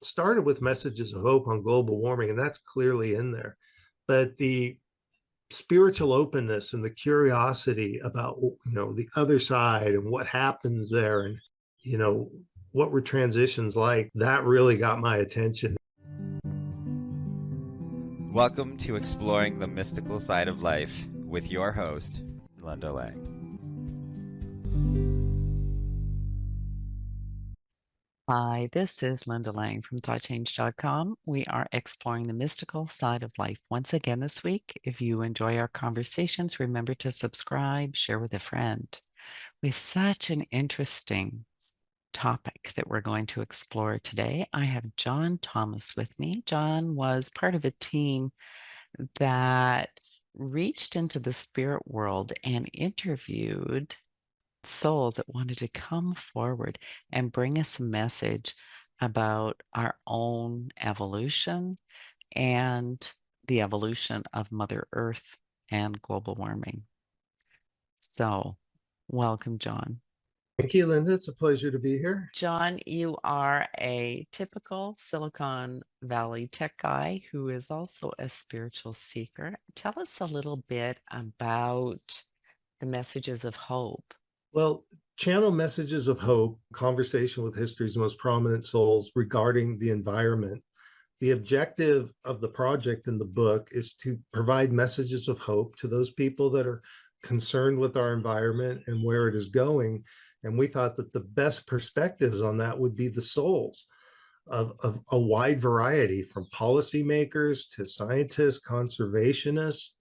started with messages of hope on global warming, and that's clearly in there. But the spiritual openness and the curiosity about the other side and what happens there, and you know what were transitions like, that really got my attention. Welcome to Exploring the Mystical Side of Life with your host, Linda Lang. Hi, this is Linda Lang from ThoughtChange.com. We are exploring the mystical side of life once again this week. If you enjoy our conversations, remember to subscribe, share with a friend. We have such an interesting topic that we're going to explore today. I have John Thomas with me. John was part of a team that reached into the spirit world and interviewed souls that wanted to come forward and bring us a message about our own evolution and the evolution of Mother Earth and global warming. So, welcome, John. Thank you, Linda. It's a pleasure to be here. John, you are a typical Silicon Valley tech guy who is also a spiritual seeker. Tell us a little bit about the messages of hope. Well, channel messages of hope, conversation with history's most prominent souls regarding the environment. The objective of the project in the book is to provide messages of hope to those people that are concerned with our environment and where it is going. And we thought that the best perspectives on that would be the souls of a wide variety, from policymakers to scientists, conservationists,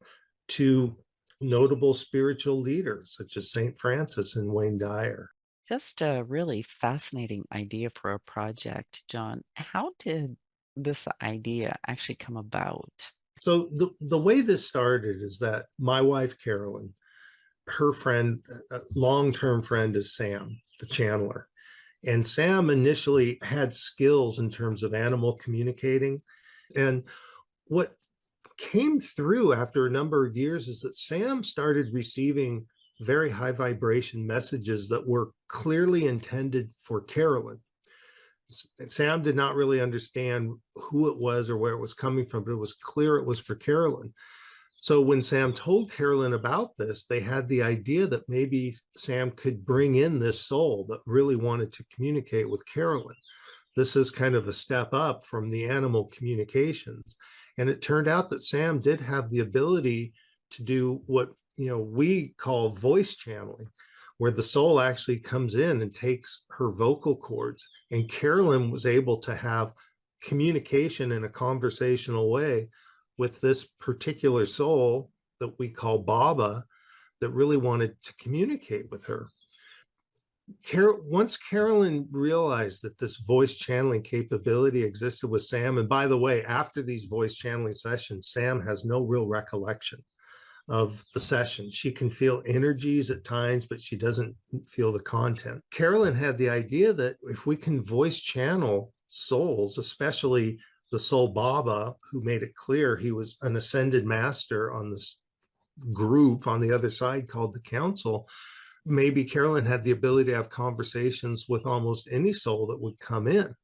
to notable spiritual leaders such as St. Francis and Wayne Dyer. Just a really fascinating idea for a project, John. How did this idea actually come about? So the way this started is that my wife, Carolyn, her friend, long-term friend, is Sam, the channeler. And Sam initially had skills in terms of animal communicating. And what came through after a number of years is that Sam started receiving very high vibration messages that were clearly intended for Carolyn. Sam did not really understand who it was or where it was coming from, but it was clear it was for Carolyn. So when Sam told Carolyn about this, they had the idea that maybe Sam could bring in this soul that really wanted to communicate with Carolyn. This is kind of a step up from the animal communications. And it turned out that Sam did have the ability to do what we call voice channeling, where the soul actually comes in and takes her vocal cords. And Carolyn was able to have communication in a conversational way with this particular soul that we call Baba, that really wanted to communicate with her. Once Carolyn realized that this voice channeling capability existed with Sam, and by the way, after these voice channeling sessions, Sam has no real recollection of the session. She can feel energies at times, but she doesn't feel the content. Carolyn had the idea that if we can voice channel souls, especially the soul Baba, who made it clear he was an ascended master on this group on the other side called the Council, maybe Carolyn had the ability to have conversations with almost any soul that would come in.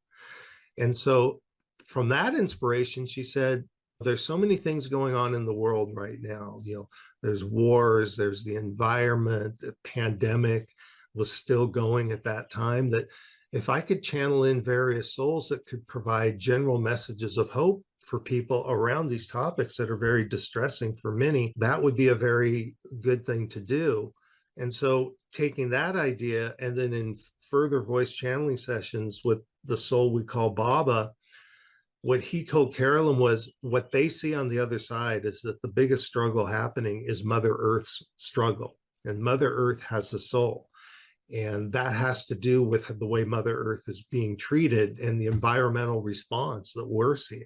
And so from that inspiration, she said, there's so many things going on in the world right now. There's wars, there's the environment, the pandemic was still going at that time, that if I could channel in various souls that could provide general messages of hope for people around these topics that are very distressing for many, that would be a very good thing to do. And so taking that idea, and then in further voice channeling sessions with the soul we call Baba, what he told Carolyn was, what they see on the other side is that the biggest struggle happening is Mother Earth's struggle. And Mother Earth has a soul. And that has to do with the way Mother Earth is being treated and the environmental response that we're seeing.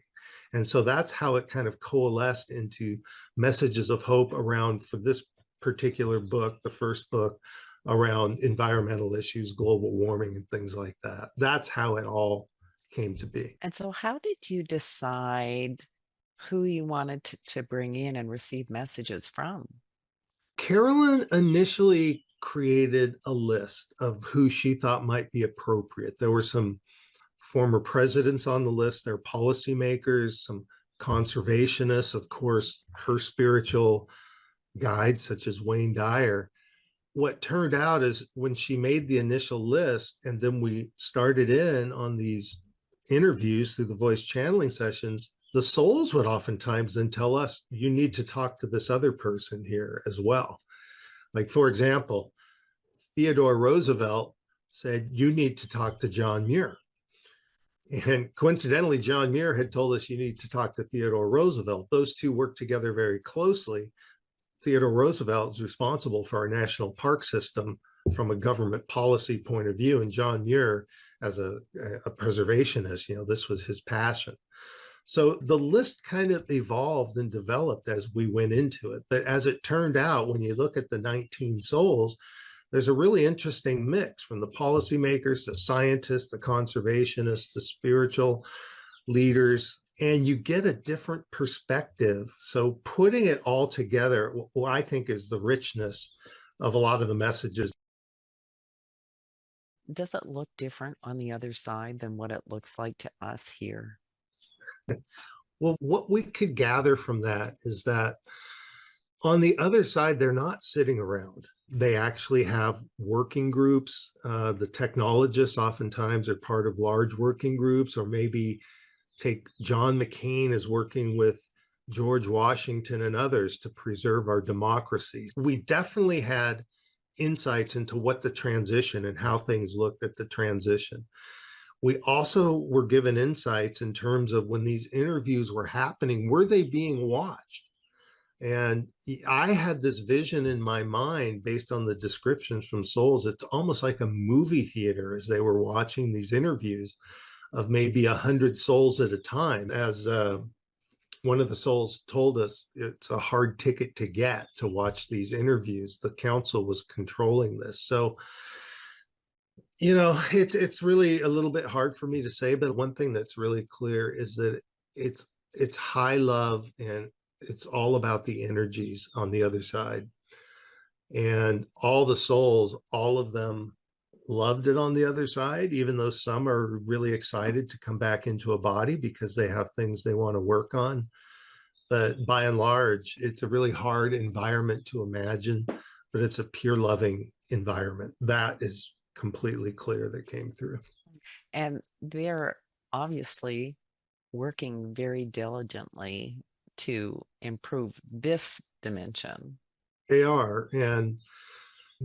And so that's how it kind of coalesced into messages of hope around, for this particular book, the first book, around environmental issues, global warming, and things like that. That's how it all came to be. And so, how did you decide who you wanted to bring in and receive messages from? Carolyn initially created a list of who she thought might be appropriate. There were some former presidents on the list. There are policymakers, some conservationists, of course, her spiritual guides, such as Wayne Dyer. What turned out is when she made the initial list, and then we started in on these interviews through the voice channeling sessions, the souls would oftentimes then tell us, you need to talk to this other person here as well. Like, for example, Theodore Roosevelt said, you need to talk to John Muir. And coincidentally, John Muir had told us you need to talk to Theodore Roosevelt. Those two worked together very closely. Theodore Roosevelt is responsible for our national park system from a government policy point of view. And John Muir, as a preservationist, this was his passion. So the list kind of evolved and developed as we went into it. But as it turned out, when you look at the 19 souls, there's a really interesting mix from the policymakers, the scientists, the conservationists, the spiritual leaders, and you get a different perspective. So putting it all together, what I think is the richness of a lot of the messages. Does it look different on the other side than what it looks like to us here? Well, what we could gather from that is that on the other side, they're not sitting around. They actually have working groups. The technologists oftentimes are part of large working groups, or maybe take John McCain is working with George Washington and others to preserve our democracy. We definitely had insights into what the transition and how things looked at the transition. We also were given insights in terms of when these interviews were happening, were they being watched? And I had this vision in my mind based on the descriptions from souls. It's almost like a movie theater as they were watching these interviews of maybe 100 souls at a time. As one of the souls told us, it's a hard ticket to get to watch these interviews. The council was controlling this. So, it's really a little bit hard for me to say, but one thing that's really clear is that it's high love, and it's all about the energies on the other side. And all the souls, all of them loved it on the other side, even though some are really excited to come back into a body because they have things they want to work on. But by and large, it's a really hard environment to imagine, but it's a pure loving environment. That is completely clear that came through. And they're obviously working very diligently to improve this dimension. They are. And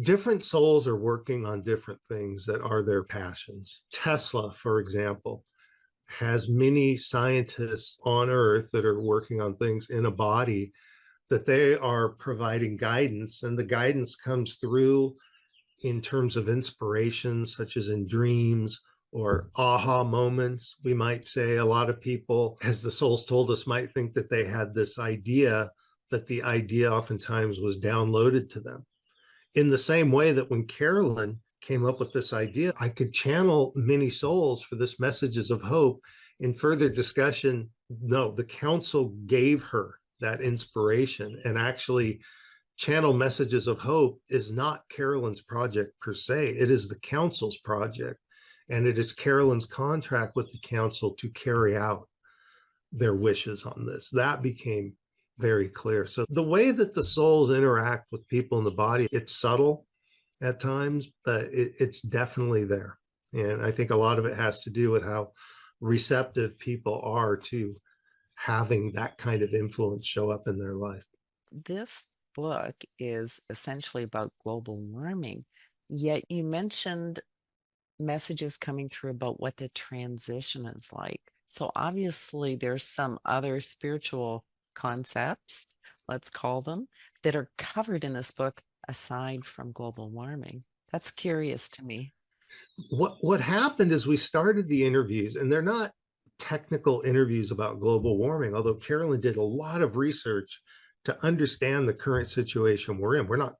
different souls are working on different things that are their passions. Tesla, for example, has many scientists on Earth that are working on things in a body that they are providing guidance, and the guidance comes through in terms of inspiration, such as in dreams or aha moments. We might say a lot of people, as the souls told us, might think that they had this idea, but the idea oftentimes was downloaded to them. In the same way that when Carolyn came up with this idea, I could channel many souls for this messages of hope. In further discussion, no, the council gave her that inspiration. And actually, channel messages of hope is not Carolyn's project per se. It is the council's project. And it is Carolyn's contract with the council to carry out their wishes on this. That became very clear. So the way that the souls interact with people in the body, it's subtle at times, but it's definitely there. And I think a lot of it has to do with how receptive people are to having that kind of influence show up in their life. This book is essentially about global warming, yet you mentioned messages coming through about what the transition is like. So obviously there's some other spiritual concepts, let's call them, that are covered in this book aside from global warming. That's curious to me. What happened is we started the interviews, and they're not technical interviews about global warming, although Carolyn did a lot of research to understand the current situation we're in. We're not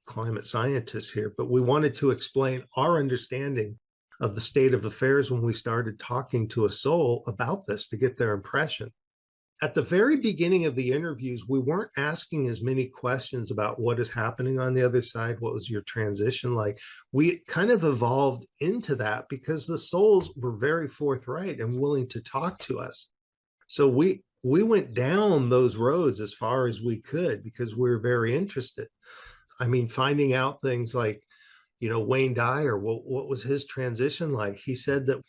climate scientists here, but we wanted to explain our understanding of the state of affairs when we started talking to a soul about this to get their impression. At the very beginning of the interviews, we weren't asking as many questions about what is happening on the other side. What was your transition like? We kind of evolved into that because the souls were very forthright and willing to talk to us. So we went down those roads as far as we could because we were very interested. I mean, finding out things like, Wayne Dyer, what was his transition like? He said that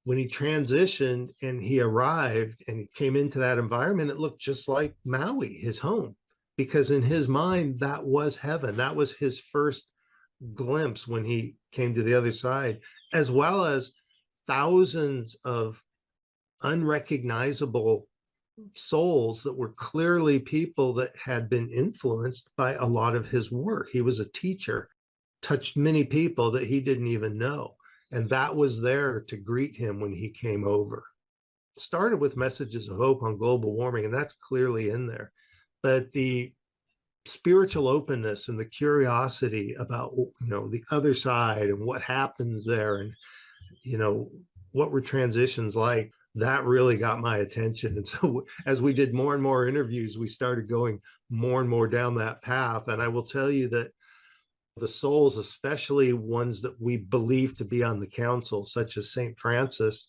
when he transitioned and he arrived and he came into that environment, it looked just like Maui, his home, because in his mind, that was heaven. That was his first glimpse when he came to the other side, as well as thousands of unrecognizable souls that were clearly people that had been influenced by a lot of his work. He was a teacher, touched many people that he didn't even know. And that was there to greet him when he came over. It started with messages of hope on global warming, and that's clearly in there. But the spiritual openness and the curiosity about, the other side and what happens there, and, what were transitions like, that really got my attention. And so as we did more and more interviews, we started going more and more down that path. And I will tell you that the souls, especially ones that we believe to be on the council, such as St. Francis,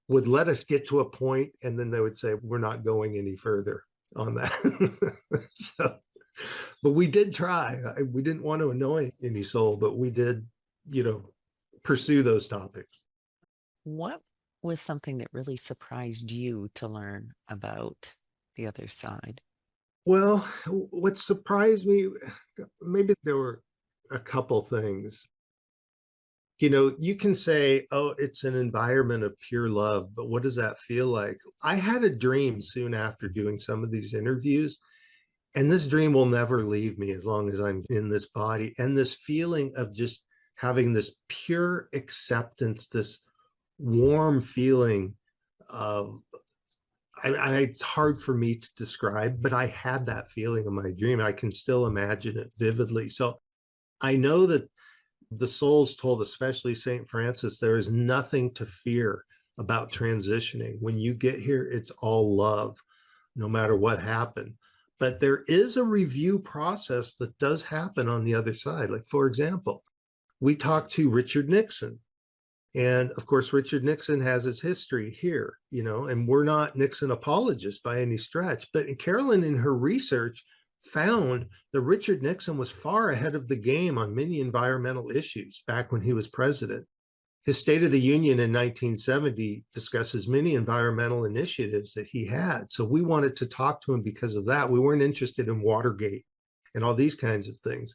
would let us get to a point and then they would say, we're not going any further on that. So, but we did try. We didn't want to annoy any soul, but we did, pursue those topics. What was something that really surprised you to learn about the other side? Well, what surprised me, maybe there were a couple things. You can say, oh, it's an environment of pure love, but what does that feel like? I had a dream soon after doing some of these interviews, and this dream will never leave me as long as I'm in this body. And this feeling of just having this pure acceptance, this warm feeling of, it's hard for me to describe, but I had that feeling in my dream. I can still imagine it vividly. So I know that the souls told, especially St. Francis, there is nothing to fear about transitioning. When you get here, it's all love, no matter what happened. But there is a review process that does happen on the other side. Like, for example, we talked to Richard Nixon. And of course, Richard Nixon has his history here, and we're not Nixon apologists by any stretch. But Carolyn, in her research, found that Richard Nixon was far ahead of the game on many environmental issues back when he was president. His State of the Union in 1970 discusses many environmental initiatives that he had. So we wanted to talk to him because of that. We weren't interested in Watergate and all these kinds of things.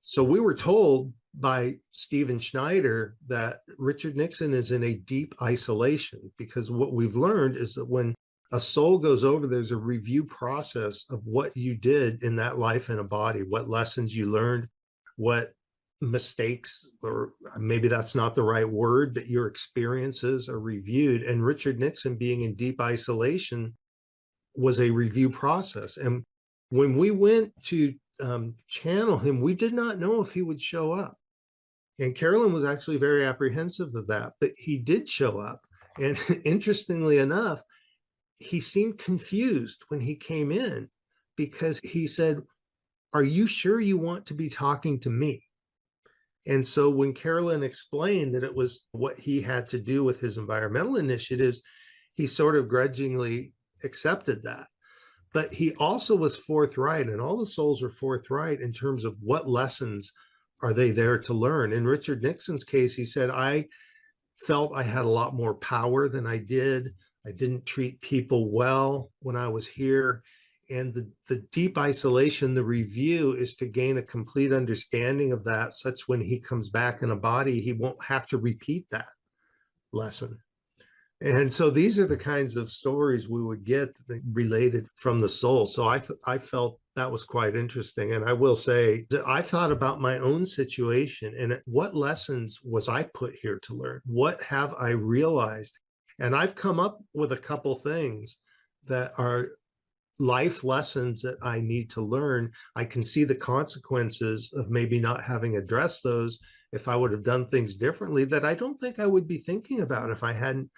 So we were told by Stephen Schneider that Richard Nixon is in a deep isolation, because what we've learned is that when a soul goes over, there's a review process of what you did in that life in a body, what lessons you learned, what mistakes, or maybe that's not the right word, but your experiences are reviewed. And Richard Nixon being in deep isolation was a review process. And when we went to channel him, we did not know if he would show up. And Carolyn was actually very apprehensive of that, but he did show up. And interestingly enough, he seemed confused when he came in, because he said, are you sure you want to be talking to me? And so when Carolyn explained that it was what he had to do with his environmental initiatives, he sort of grudgingly accepted that. But he also was forthright, and all the souls were forthright in terms of what lessons are they there to learn. In Richard Nixon's case, he said, I felt I had a lot more power than I did. I didn't treat people well when I was here. And the deep isolation, the review, is to gain a complete understanding of that, such when he comes back in a body, he won't have to repeat that lesson. And so these are the kinds of stories we would get related from the soul. So I felt that was quite interesting. And I will say that I thought about my own situation and what lessons was I put here to learn? What have I realized? And I've come up with a couple things that are life lessons that I need to learn. I can see the consequences of maybe not having addressed those if I would have done things differently, that I don't think I would be thinking about if I hadn't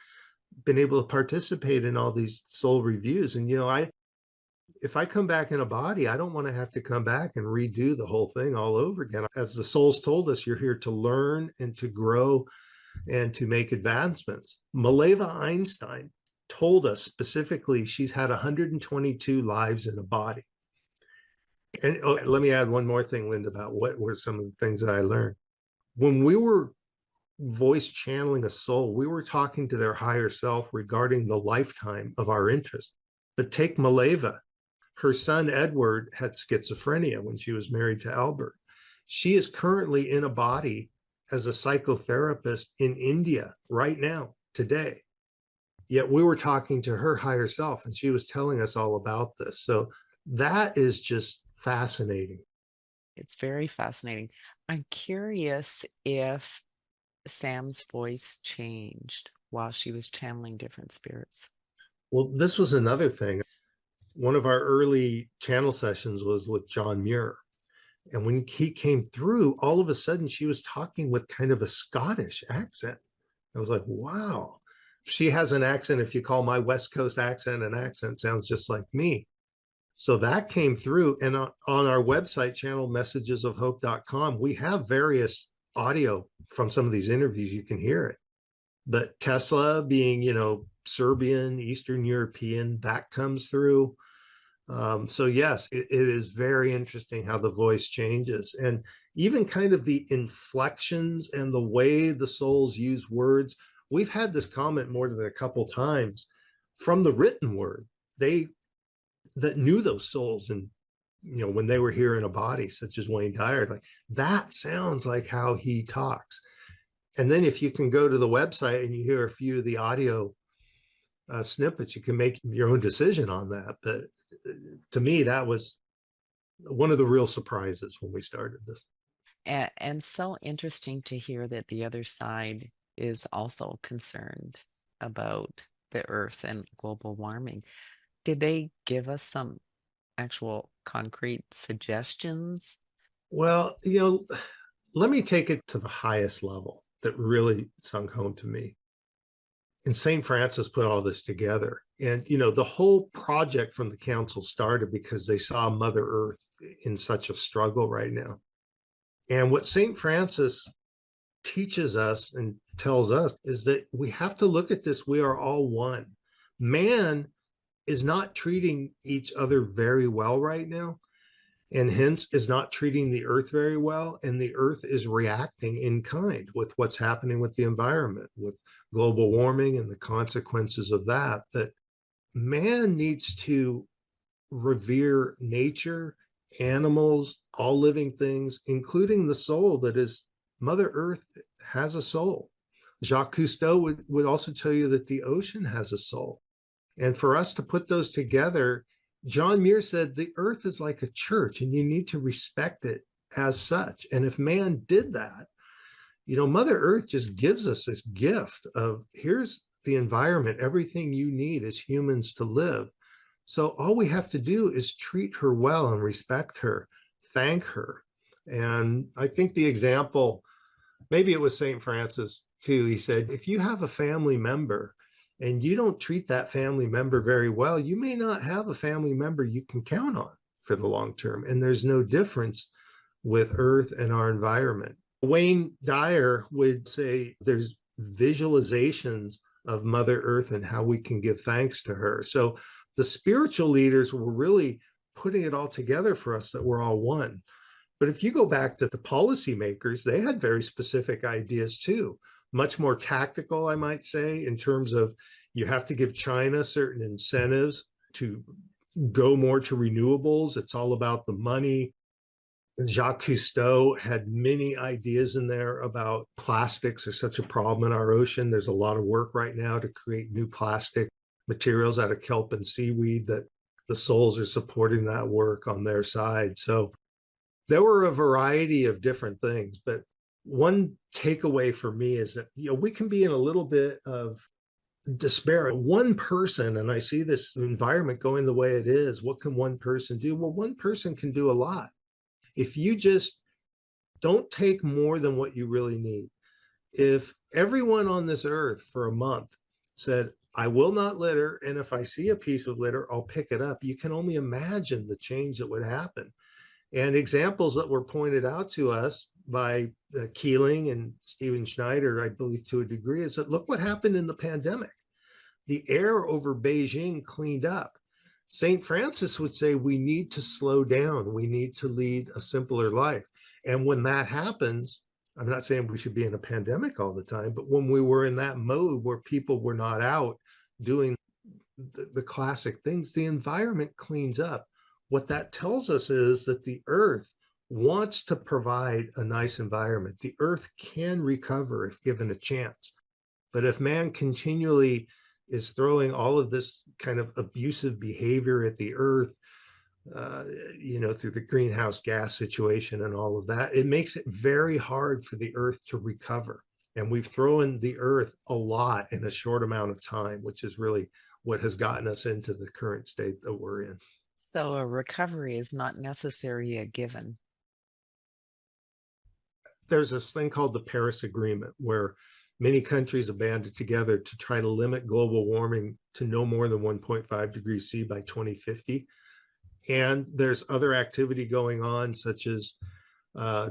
been able to participate in all these soul reviews. And, if I come back in a body, I don't want to have to come back and redo the whole thing all over again. As the souls told us, you're here to learn and to grow and to make advancements. Mileva Einstein told us specifically she's had 122 lives in a body. And let me add one more thing, Linda, about what were some of the things that I learned. When we were voice channeling a soul, we were talking to their higher self regarding the lifetime of our interest. But take Mileva. Her son, Edward, had schizophrenia when she was married to Albert. She is currently in a body as a psychotherapist in India right now, today. Yet we were talking to her higher self, and she was telling us all about this. So that is just fascinating. It's very fascinating. I'm curious if Sam's voice changed while she was channeling different spirits. Well, this was another thing. One of our early channel sessions was with John Muir. And when he came through, all of a sudden she was talking with kind of a Scottish accent. I was like, wow. She has an accent. If you call my West Coast accent an accent, sounds just like me. So that came through. And on our website, channelmessagesofhope.com, we have various audio from some of these interviews. You can hear it. But Tesla being, Serbian, Eastern European, that comes through. So yes, it is very interesting how the voice changes, and even kind of the inflections and the way the souls use words. We've had this comment more than a couple times from the written word. They that knew those souls, and when they were here in a body, such as Wayne Dyer, like that sounds like how he talks. And then if you can go to the website and you hear a few of the audio snippets, you can make your own decision on that. But to me, that was one of the real surprises when we started this. And so interesting to hear that the other side is also concerned about the earth and global warming. Did they give us some actual concrete suggestions? Well, let me take it to the highest level that really sunk home to me. And St. Francis put all this together. And, the whole project from the council started because they saw Mother Earth in such a struggle right now. And what St. Francis teaches us and tells us is that we have to look at this. We are all one. Man is not treating each other very well right now, and hence is not treating the earth very well. And the earth is reacting in kind with what's happening with the environment, with global warming and the consequences of that. That man needs to revere nature, animals, all living things, including the soul that is Mother Earth has a soul. Jacques Cousteau would also tell you that the ocean has a soul. And for us to put those together, John Muir said the earth is like a church and you need to respect it as such. And if man did that, Mother Earth just gives us this gift of here's the environment, everything you need as humans to live. So all we have to do is treat her well and respect her, thank her. And I think the example, maybe it was St. Francis too, he said, if you have a family member and you don't treat that family member very well, you may not have a family member you can count on for the long term. And there's no difference with Earth and our environment. Wayne Dyer would say there's visualizations of Mother Earth and how we can give thanks to her. So the spiritual leaders were really putting it all together for us that we're all one. But if you go back to the policymakers, they had very specific ideas too, much more tactical, I might say, in terms of you have to give China certain incentives to go more to renewables. It's all about the money. Jacques Cousteau had many ideas in there about plastics are such a problem in our ocean. There's a lot of work right now to create new plastic materials out of kelp and seaweed that the souls are supporting that work on their side. So there were a variety of different things, but one takeaway for me is that we can be in a little bit of despair. One person, and I see this environment going the way it is, what can one person do? Well, one person can do a lot. If you just don't take more than what you really need. If everyone on this earth for a month said, I will not litter. And if I see a piece of litter, I'll pick it up. You can only imagine the change that would happen. And examples that were pointed out to us by Keeling and Stephen Schneider, I believe to a degree, is that look what happened in the pandemic. The air over Beijing cleaned up. St. Francis would say we need to slow down. We need to lead a simpler life. And when that happens, I'm not saying we should be in a pandemic all the time, but when we were in that mode where people were not out doing the classic things, the environment cleans up. What that tells us is that the earth wants to provide a nice environment. The earth can recover if given a chance. But if man continually is throwing all of this kind of abusive behavior at the earth, through the greenhouse gas situation and all of that, it makes it very hard for the earth to recover. And we've thrown the earth a lot in a short amount of time, which is really what has gotten us into the current state that we're in. So a recovery is not necessarily a given. There's this thing called the Paris Agreement, where many countries have banded together to try to limit global warming to no more than 1.5 degrees C by 2050. And there's other activity going on, such as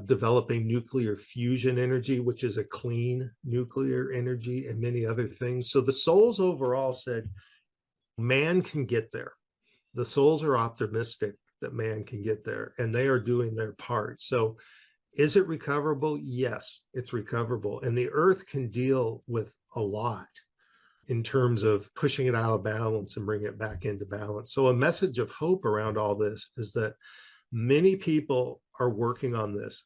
developing nuclear fusion energy, which is a clean nuclear energy, and many other things. So the souls overall said, man can get there. The souls are optimistic that man can get there, and they are doing their part. So is it recoverable? Yes, it's recoverable. And the earth can deal with a lot in terms of pushing it out of balance and bringing it back into balance. So a message of hope around all this is that many people are working on this.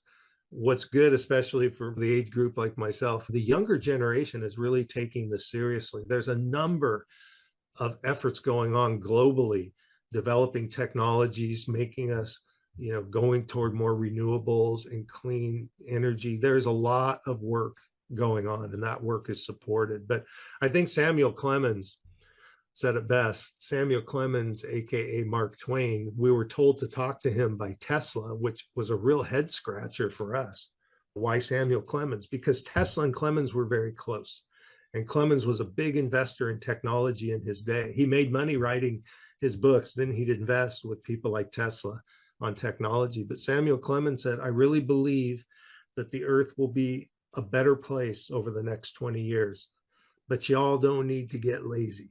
What's good, especially for the age group like myself, the younger generation is really taking this seriously. There's a number of efforts going on globally, developing technologies, making us, going toward more renewables and clean energy. There's a lot of work going on, and that work is supported. But I think Samuel Clemens said it best. Samuel Clemens, aka Mark Twain, we were told to talk to him by Tesla, which was a real head scratcher for us. Why Samuel Clemens? Because Tesla and Clemens were very close. And Clemens was a big investor in technology in his day. He made money writing his books. Then he'd invest with people like Tesla on technology. But Samuel Clemens said, I really believe that the earth will be a better place over the next 20 years, but y'all don't need to get lazy.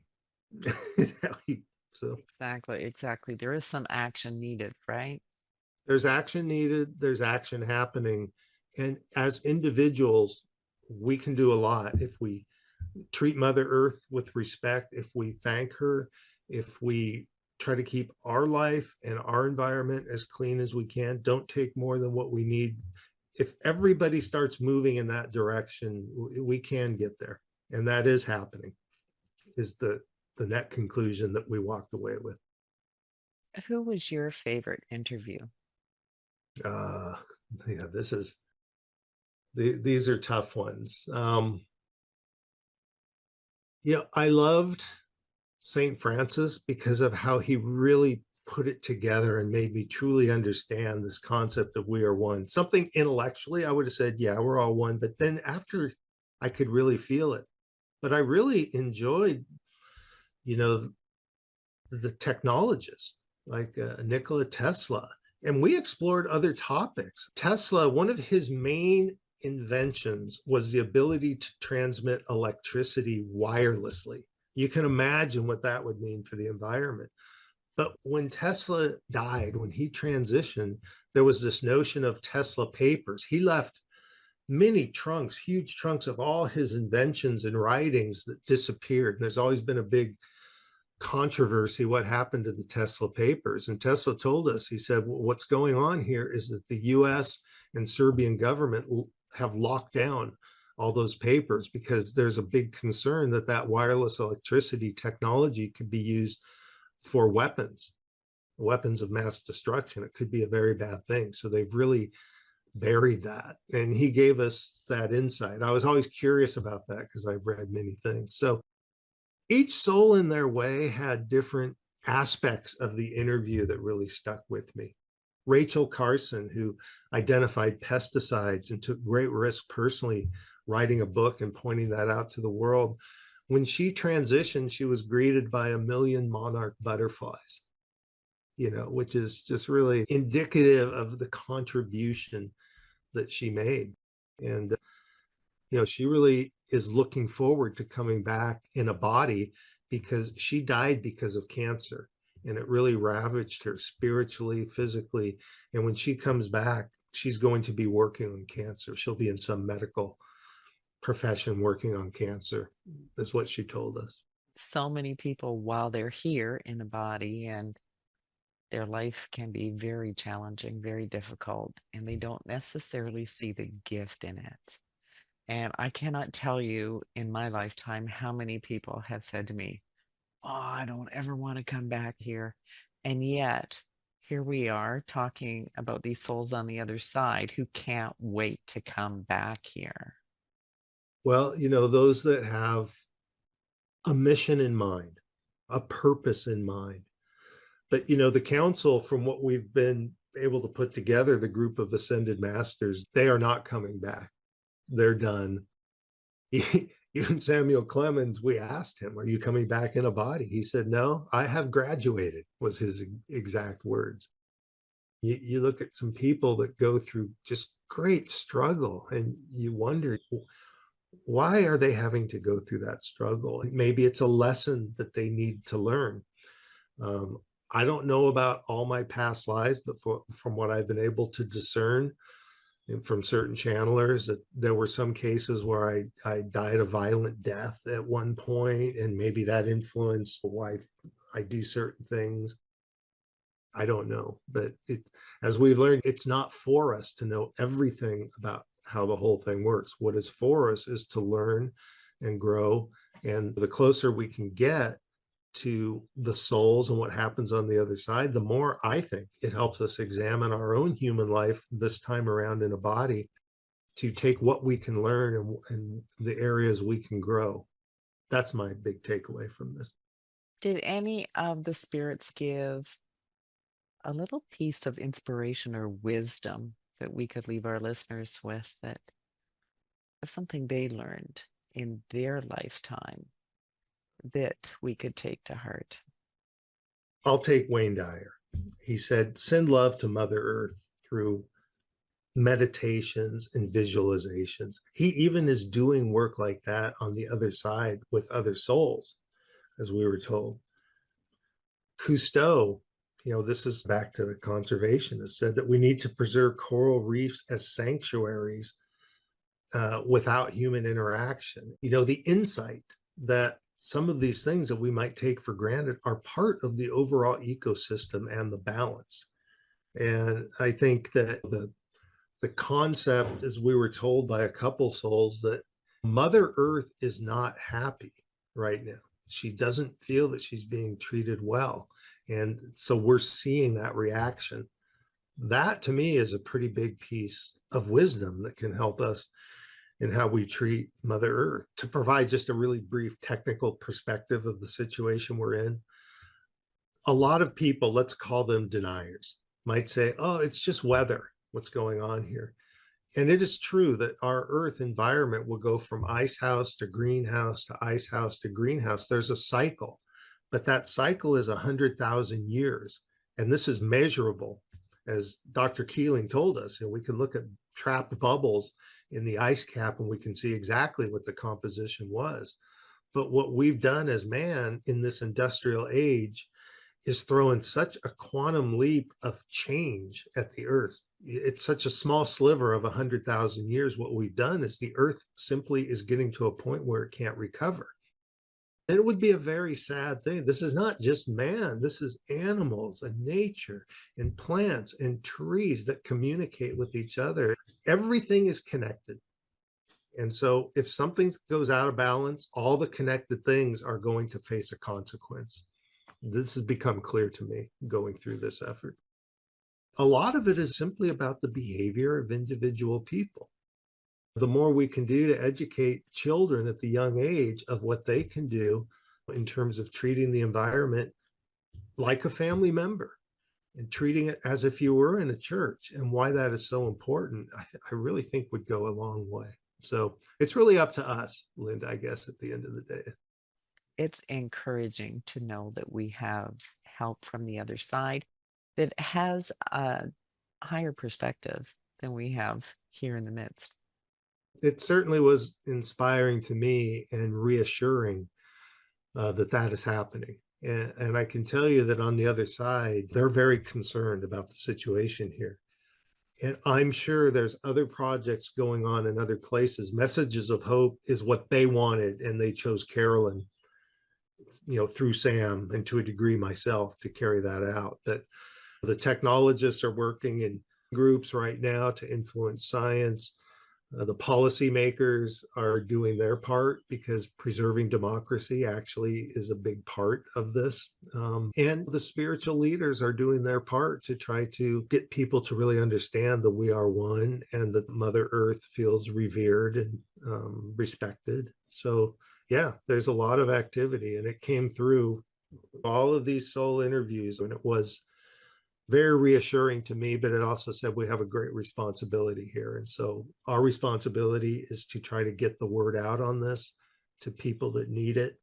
So Exactly. There is some action needed, right? there's action needed, there's action happening. And as individuals, we can do a lot if we treat Mother Earth with respect, if we thank her, if we try to keep our life and our environment as clean as we can, don't take more than what we need. If everybody starts moving in that direction, we can get there. And that is happening, is the net conclusion that we walked away with. Who was your favorite interview? Yeah, these are tough ones. I loved St. Francis because of how he really put it together and made me truly understand this concept of we are one. Something intellectually, I would have said, yeah, we're all one. But then after, I could really feel it. But I really enjoyed, the technologists like Nikola Tesla. And we explored other topics. Tesla, one of his main inventions was the ability to transmit electricity wirelessly. You can imagine what that would mean for the environment. But when Tesla died, when he transitioned, there was this notion of Tesla papers. He left many trunks, huge trunks of all his inventions and writings that disappeared. And there's always been a big controversy what happened to the Tesla papers. And Tesla told us, he said, well, what's going on here is that the US and Serbian government have locked down all those papers because there's a big concern that that wireless electricity technology could be used for weapons of mass destruction. It could be a very bad thing. So they've really buried that. And he gave us that insight. I was always curious about that because I've read many things. So each soul in their way had different aspects of the interview that really stuck with me. Rachel Carson, who identified pesticides and took great risk personally writing a book and pointing that out to the world, When she transitioned, she was greeted by a million monarch butterflies, which is just really indicative of the contribution that she made. And, she really is looking forward to coming back in a body, because she died because of cancer, and it really ravaged her spiritually, physically. And when she comes back, she's going to be working on cancer. She'll be in some medical profession working on cancer. That's what she told us. So many people, while they're here in a body, and their life can be very challenging, very difficult, and they don't necessarily see the gift in it. And I cannot tell you in my lifetime how many people have said to me, "Oh, I don't ever want to come back here." And yet, here we are talking about these souls on the other side who can't wait to come back here. Well, those that have a mission in mind, a purpose in mind. But, the council, from what we've been able to put together, the group of ascended masters, they are not coming back. They're done. Even Samuel Clemens, we asked him, "Are you coming back in a body?" He said, "No, I have graduated," was his exact words. You look at some people that go through just great struggle, and you wonder, why are they having to go through that struggle? Maybe it's a lesson that they need to learn. Um, I don't know about all my past lives, but from what I've been able to discern, and from certain channelers, that there were some cases where I died a violent death at one point, and maybe that influenced why I do certain things. I don't know, but as we've learned, it's not for us to know everything about how the whole thing works. What is for us is to learn and grow. And the closer we can get to the souls and what happens on the other side, the more I think it helps us examine our own human life this time around in a body, to take what we can learn and the areas we can grow. That's my big takeaway from this. Did any of the spirits give a little piece of inspiration or wisdom that we could leave our listeners with, that is something they learned in their lifetime that we could take to heart? I'll take Wayne Dyer. He said, "Send love to Mother Earth through meditations and visualizations." He even is doing work like that on the other side with other souls, as we were told. Cousteau, this is back to the conservationists, said that we need to preserve coral reefs as sanctuaries without human interaction. The insight that some of these things that we might take for granted are part of the overall ecosystem and the balance. And I think that the concept, as we were told by a couple souls, that Mother Earth is not happy right now. She doesn't feel that she's being treated well. And so we're seeing that reaction. That to me is a pretty big piece of wisdom that can help us in how we treat Mother Earth. To provide just a really brief technical perspective of the situation we're in, a lot of people, let's call them deniers, might say, "Oh, it's just weather, what's going on here." And it is true that our Earth environment will go from ice house to greenhouse to ice house to greenhouse. There's a cycle, but that cycle is 100,000 years. And this is measurable. As Dr. Keeling told us, we can look at trapped bubbles in the ice cap and we can see exactly what the composition was. But what we've done as man in this industrial age is throwing such a quantum leap of change at the Earth. It's such a small sliver of 100,000 years. What we've done is the Earth simply is getting to a point where it can't recover. And it would be a very sad thing. This is not just man, this is animals and nature and plants and trees that communicate with each other. Everything is connected. And so if something goes out of balance, all the connected things are going to face a consequence. This has become clear to me going through this effort. A lot of it is simply about the behavior of individual people. The more we can do to educate children at the young age of what they can do in terms of treating the environment like a family member and treating it as if you were in a church, and why that is so important, I really think would go a long way. So it's really up to us, Linda, I guess, at the end of the day. it's encouraging to know that we have help from the other side that has a higher perspective than we have here in the midst. It certainly was inspiring to me and reassuring that that is happening. And I can tell you that on the other side, they're very concerned about the situation here. And I'm sure there's other projects going on in other places. Messages of Hope is what they wanted, and they chose Carolyn, through Sam and to a degree myself to carry that out. That the technologists are working in groups right now to influence science. The policymakers are doing their part because preserving democracy actually is a big part of this. And the spiritual leaders are doing their part to try to get people to really understand that we are one and that Mother Earth feels revered and respected. So, yeah, there's a lot of activity, and it came through all of these soul interviews, and it was very reassuring to me, but it also said we have a great responsibility here. And so our responsibility is to try to get the word out on this to people that need it,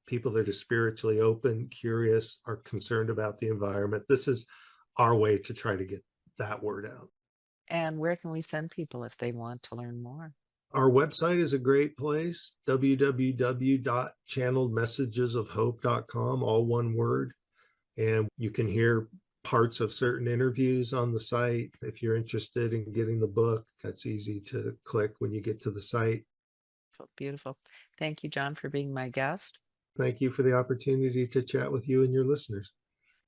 people that are spiritually open, curious, are concerned about the environment. This is our way to try to get that word out. And where can we send people if they want to learn more? Our website is a great place, www.channeledmessagesofhope.com, all one word. And you can hear parts of certain interviews on the site. If you're interested in getting the book, that's easy to click when you get to the site. Beautiful. Thank you, John, for being my guest. Thank you for the opportunity to chat with you and your listeners.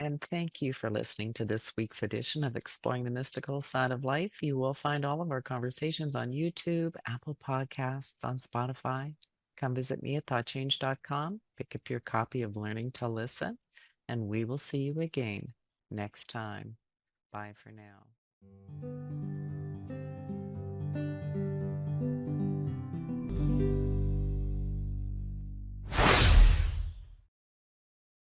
And thank you for listening to this week's edition of Exploring the Mystical Side of Life. You will find all of our conversations on YouTube, Apple Podcasts, on Spotify. Come visit me at thoughtchange.com. Pick up your copy of Learning to Listen, and we will see you again next time. Bye for now.